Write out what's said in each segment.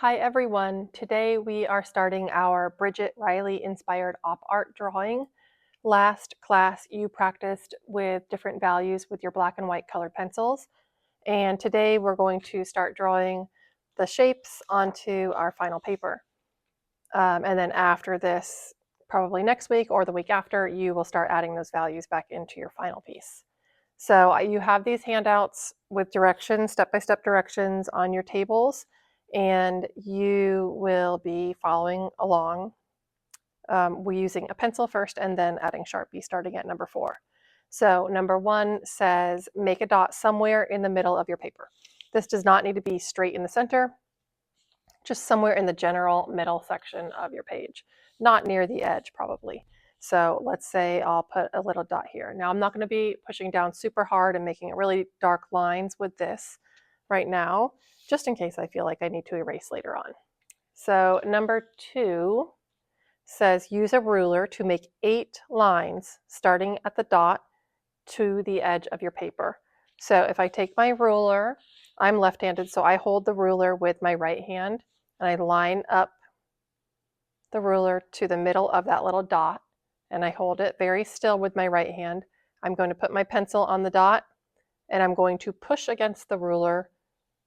Hi everyone, today we are starting our Bridget Riley inspired op art drawing. Last class you practiced with different values with your black and white colored pencils, and today we're going to start drawing the shapes onto our final paper. And then after this, probably next week or the week after, you will start adding those values back into your final piece. So you have these handouts with directions, step-by-step directions on your tables, and you will be following along. We're using a pencil first and then adding Sharpie starting at number 4. So number 1 says make a dot somewhere in the middle of your paper. This does not need to be straight in the center, just somewhere in the general middle section of your page, not near the edge probably. So let's say I'll put a little dot here. Now I'm not going to be pushing down super hard and making really dark lines with this right now, just in case I feel like I need to erase later on. So number 2 says use a ruler to make 8 lines starting at the dot to the edge of your paper. So if I take my ruler, I'm left-handed, so I hold the ruler with my right hand and I line up the ruler to the middle of that little dot and I hold it very still with my right hand. I'm going to put my pencil on the dot and I'm going to push against the ruler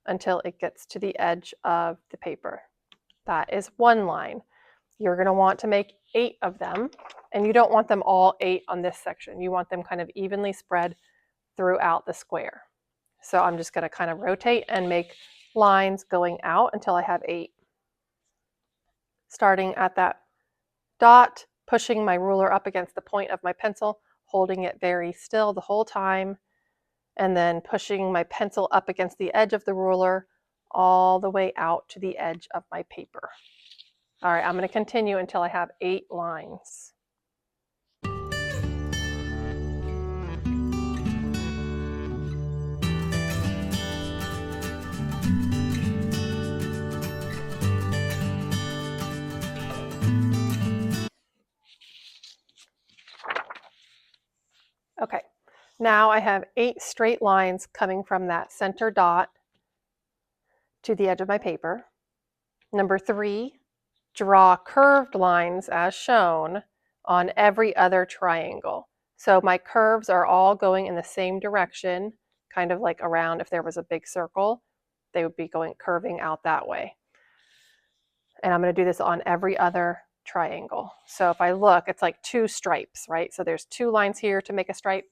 until it gets to the edge of the paper. That is 1 line. You're going to want to make 8 of them, and you don't want them all 8 on this section. You want them kind of evenly spread throughout the square. So I'm just going to kind of rotate and make lines going out until I have 8. Starting at that dot, pushing my ruler up against the point of my pencil, holding it very still the whole time, and then pushing my pencil up against the edge of the ruler all the way out to the edge of my paper. All right, I'm going to continue until I have 8 lines. Okay, now I have 8 straight lines coming from that center dot to the edge of my paper. Number 3, draw curved lines as shown on every other triangle. So my curves are all going in the same direction, kind of like around. If there was a big circle, they would be curving out that way. And I'm going to do this on every other triangle. So if I look, it's like 2 stripes, right? So there's 2 lines here to make a stripe,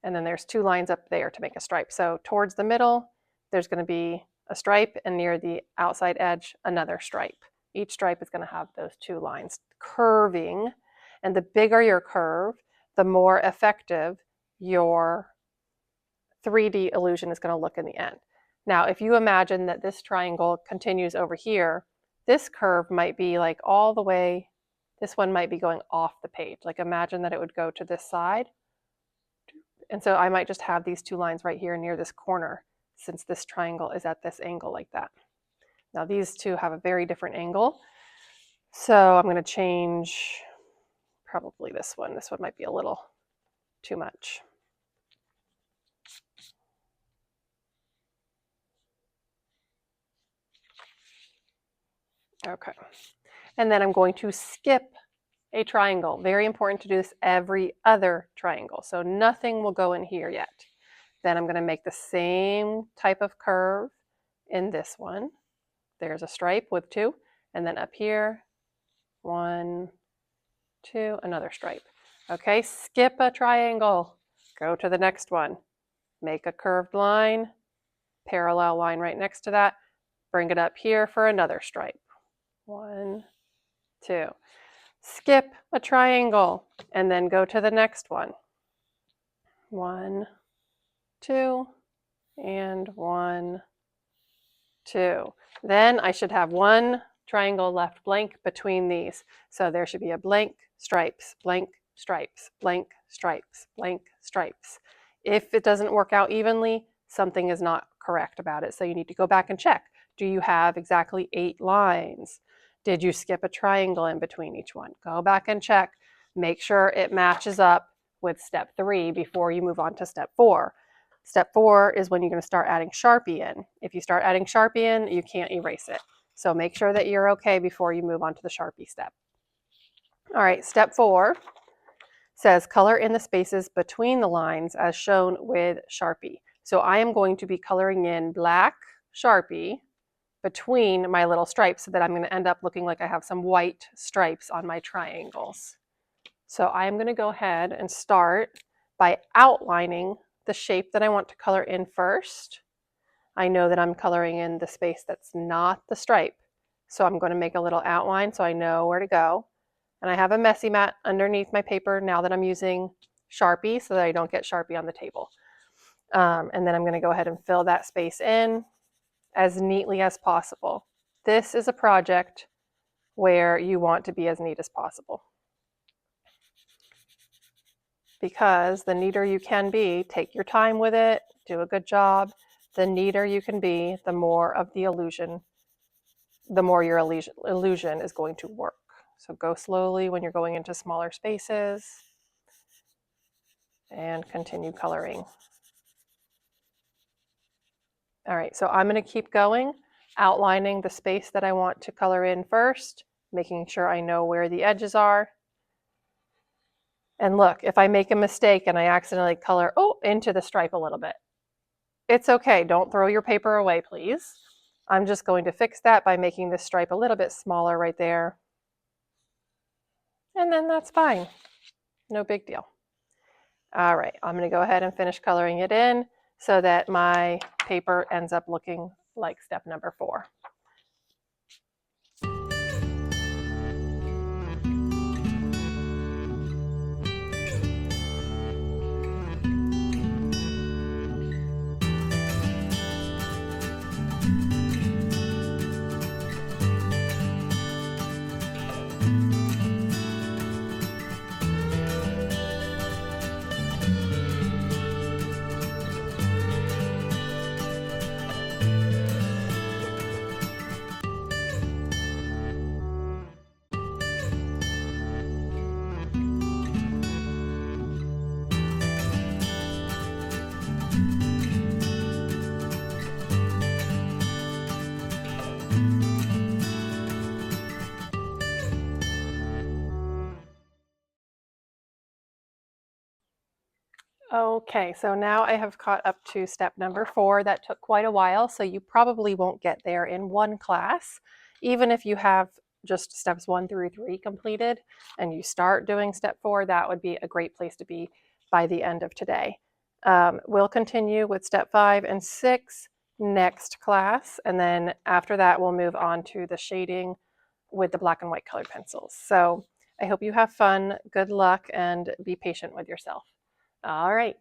and then there's 2 lines up there to make a stripe. So towards the middle, there's going to be a stripe, and near the outside edge, another stripe. Each stripe is going to have those 2 lines curving, and the bigger your curve, the more effective your 3D illusion is going to look in the end. Now, if you imagine that this triangle continues over here, this curve might be like all the way, this one might be going off the page. Like imagine that it would go to this side. And so I might just have these 2 lines right here near this corner, since this triangle is at this angle like that. Now these 2 have a very different angle. So I'm going to change probably this one. This one might be a little too much. Okay. And then I'm going to skip a triangle. Very important to do this every other triangle. So nothing will go in here yet. Then I'm going to make the same type of curve in this one. There's a stripe with 2. And then up here, 1, 2, another stripe. Okay, skip a triangle. Go to the next one. Make a curved line, parallel line right next to that. Bring it up here for another stripe. 1, 2. Skip a triangle and then go to the next one. 1, 2, and 1, 2. Then I should have 1 triangle left blank between these. So there should be a blank stripes, blank stripes, blank stripes, blank stripes. If it doesn't work out evenly, something is not correct about it. So you need to go back and check. Do you have exactly 8 lines? Did you skip a triangle in between each one? Go back and check. Make sure it matches up with step 3 before you move on to step 4. Step 4 is when you're going to start adding Sharpie in. If you start adding Sharpie in, you can't erase it. So make sure that you're okay before you move on to the Sharpie step. All right, step 4 says color in the spaces between the lines as shown with Sharpie. So I am going to be coloring in black Sharpie between my little stripes so that I'm going to end up looking like I have some white stripes on my triangles. So I am going to go ahead and start by outlining the shape that I want to color in first. I know that I'm coloring in the space that's not the stripe. So I'm going to make a little outline so I know where to go. And I have a messy mat underneath my paper now that I'm using Sharpie so that I don't get Sharpie on the table. And then I'm going to go ahead and fill that space in as neatly as possible. This is a project where you want to be as neat as possible, because the neater you can be, take your time with it, do a good job, the neater you can be, the more of the illusion, the more your illusion is going to work. So go slowly when you're going into smaller spaces and continue coloring. All right, so I'm going to keep going, outlining the space that I want to color in first, making sure I know where the edges are. And look, if I make a mistake and I accidentally color into the stripe a little bit, it's okay. Don't throw your paper away, please. I'm just going to fix that by making this stripe a little bit smaller right there. And then that's fine. No big deal. All right, I'm going to go ahead and finish coloring it in so that my paper ends up looking like step number 4. Okay, so now I have caught up to step number 4. That took quite a while, so you probably won't get there in one class. Even if you have just steps 1 through 3 completed and you start doing step 4, that would be a great place to be by the end of today. We'll continue with step 5 and 6 next class, and then after that we'll move on to the shading with the black and white colored pencils. So I hope you have fun, good luck, and be patient with yourself. All right.